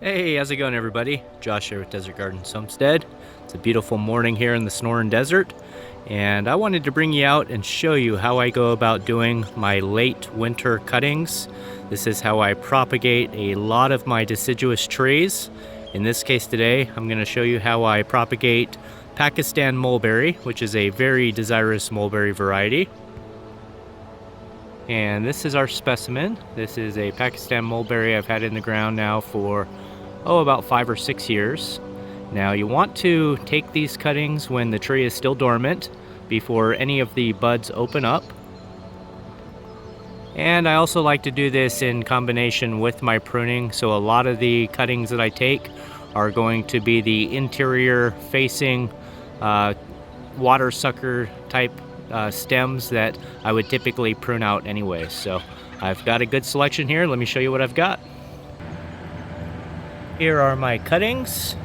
Hey, how's it going, everybody? Josh here with Desert Gardens Homestead. It's a beautiful morning here in the Sonoran Desert, and I wanted to bring you out and show you how I go about doing my late winter cuttings. This is how I propagate a lot of my deciduous trees. In this case today, I'm going to show you how I propagate Pakistan mulberry, which is a very desirous mulberry variety. And this is our specimen. This is a Pakistan mulberry I've had in the ground now for about 5 or 6 years. Now you want to take these cuttings when the tree is still dormant before any of the buds open up. And I also like to do this in combination with my pruning, so a lot of the cuttings that I take are going to be the interior facing water sucker type stems that I would typically prune out anyway. So I've got a good selection here. Let me show you what I've got. Here are my cuttings.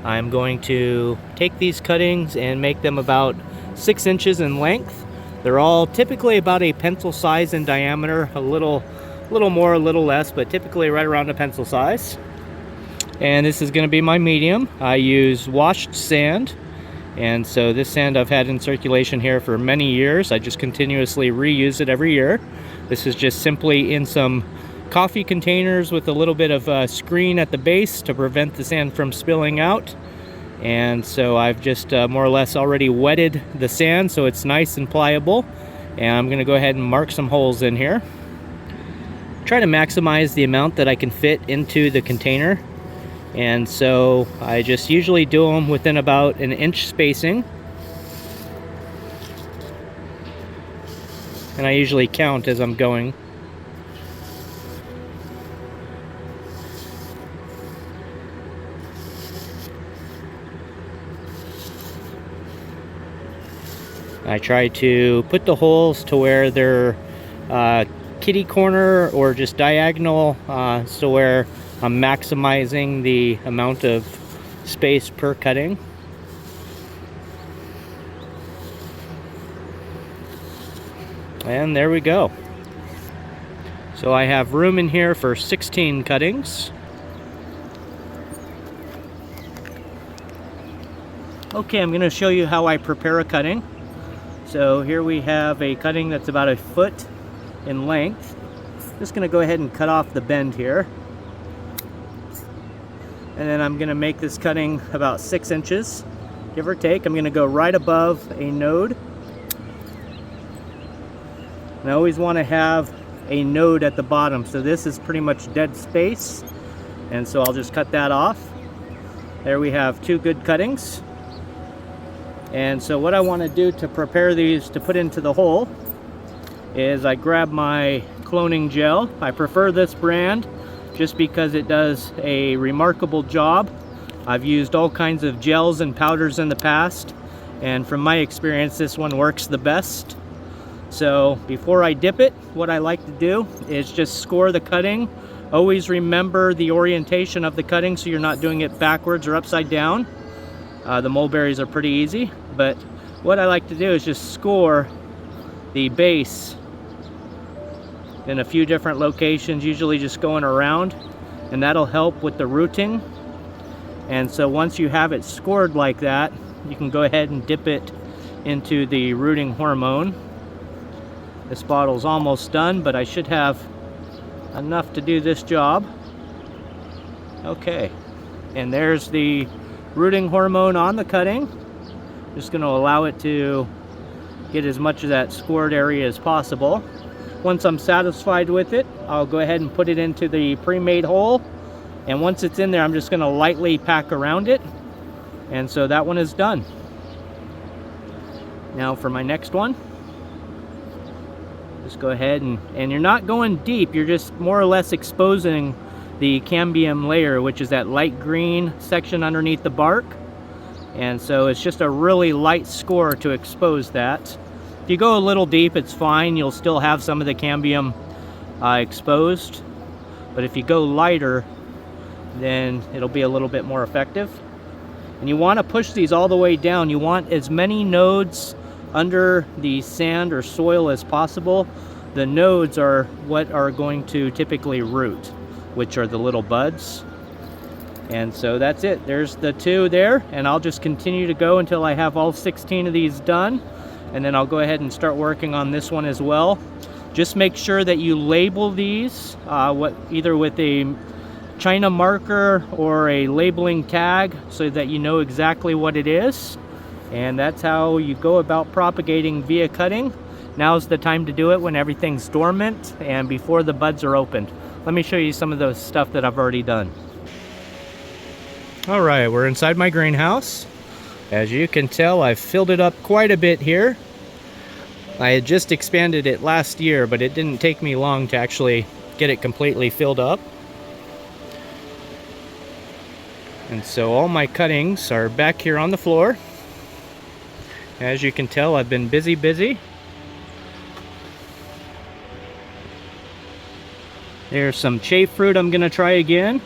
I'm going to take these cuttings and make them about 6 inches in length. They're all typically about a pencil size in diameter, a little more, a little less, but typically right around a pencil size. And this is going to be my medium. I use washed sand, and so this sand I've had in circulation here for many years. I just continuously reuse it every year. This is just simply in some coffee containers with a little bit of a screen at the base to prevent the sand from spilling out. And so I've just more or less already wetted the sand so it's nice and pliable. And I'm going to go ahead and mark some holes in here. Try to maximize the amount that I can fit into the container. And so I just usually do them within about an inch spacing. And I usually count as I'm going. I try to put the holes to where they're kitty corner or just diagonal, so where I'm maximizing the amount of space per cutting. And there we go. So I have room in here for 16 cuttings. Okay, I'm going to show you how I prepare a cutting. So here we have a cutting that's about 1 foot in length. Just going to go ahead and cut off the bend here. And then I'm going to make this cutting about 6 inches, give or take. I'm going to go right above a node. And I always want to have a node at the bottom, so this is pretty much dead space. And so I'll just cut that off. There we have 2 good cuttings. And so what I want to do to prepare these to put into the hole is I grab my cloning gel. I prefer this brand just because it does a remarkable job. I've used all kinds of gels and powders in the past, and from my experience this one works the best. So before I dip it, what I like to do is just score the cutting. Always remember the orientation of the cutting so you're not doing it backwards or upside down. The mulberries are pretty easy, but what I like to do is just score the base in a few different locations, usually just going around, and that'll help with the rooting. And so once you have it scored like that, you can go ahead and dip it into the rooting hormone. This bottle's almost done, but I should have enough to do this job. Okay, and there's the rooting hormone on the cutting. Just going to allow it to get as much of that scored area as possible. Once I'm satisfied with it, I'll go ahead and put it into the pre-made hole. And once it's in there, I'm just going to lightly pack around it. And so that one is done. Now for my next one, just go ahead and you're not going deep, you're just more or less exposing the cambium layer, which is that light green section underneath the bark. And so it's just a really light score to expose that. If you go a little deep, it's fine. You'll still have some of the cambium exposed. But if you go lighter, then it'll be a little bit more effective. And you want to push these all the way down. You want as many nodes under the sand or soil as possible. The nodes are what are going to typically root, which are the little buds. And so that's it. There's the 2 there, and I'll just continue to go until I have all 16 of these done, and then I'll go ahead and start working on this one as well. Just make sure that you label these either with a China marker or a labeling tag so that you know exactly what it is. And that's how you go about propagating via cutting. Now's the time to do it, when everything's dormant and before the buds are opened. Let me show you some of those stuff that I've already done. All right, we're inside my greenhouse. As you can tell, I've filled it up quite a bit here. I had just expanded it last year, but it didn't take me long to actually get it completely filled up. And so all my cuttings are back here on the floor. As you can tell, I've been busy. There's some chafe fruit I'm gonna try again.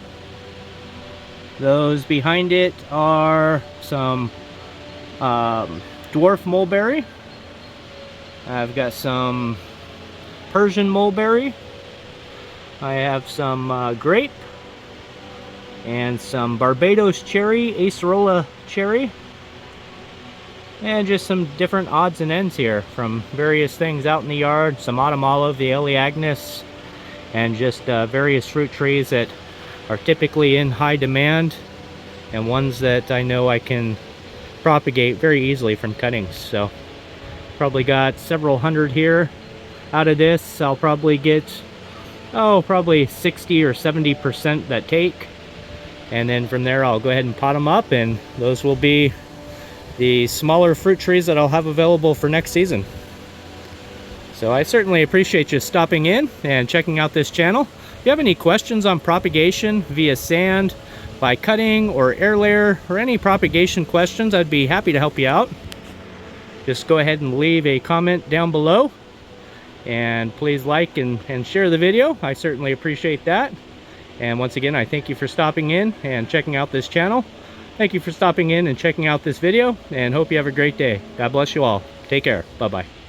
Those behind it are some dwarf mulberry. I've got some Persian mulberry. I have some grape and some Barbados cherry, acerola cherry, and just some different odds and ends here from various things out in the yard. Some autumn olive, the Elaeagnus, and just various fruit trees that are typically in high demand, and ones that I know I can propagate very easily from cuttings. So probably got several hundred here. Out of this, I'll probably get probably 60 or 70% that take, and then from there I'll go ahead and pot them up, and those will be the smaller fruit trees that I'll have available for next season. So I certainly appreciate you stopping in and checking out this channel. If you have any questions on propagation via sand, by cutting, or air layer, or any propagation questions, I'd be happy to help you out. Just go ahead and leave a comment down below, and please like and share the video. I certainly appreciate that. And once again, I thank you for stopping in and checking out this channel. Thank you for stopping in and checking out this video, and hope you have a great day. God bless you all. Take care. Bye-bye.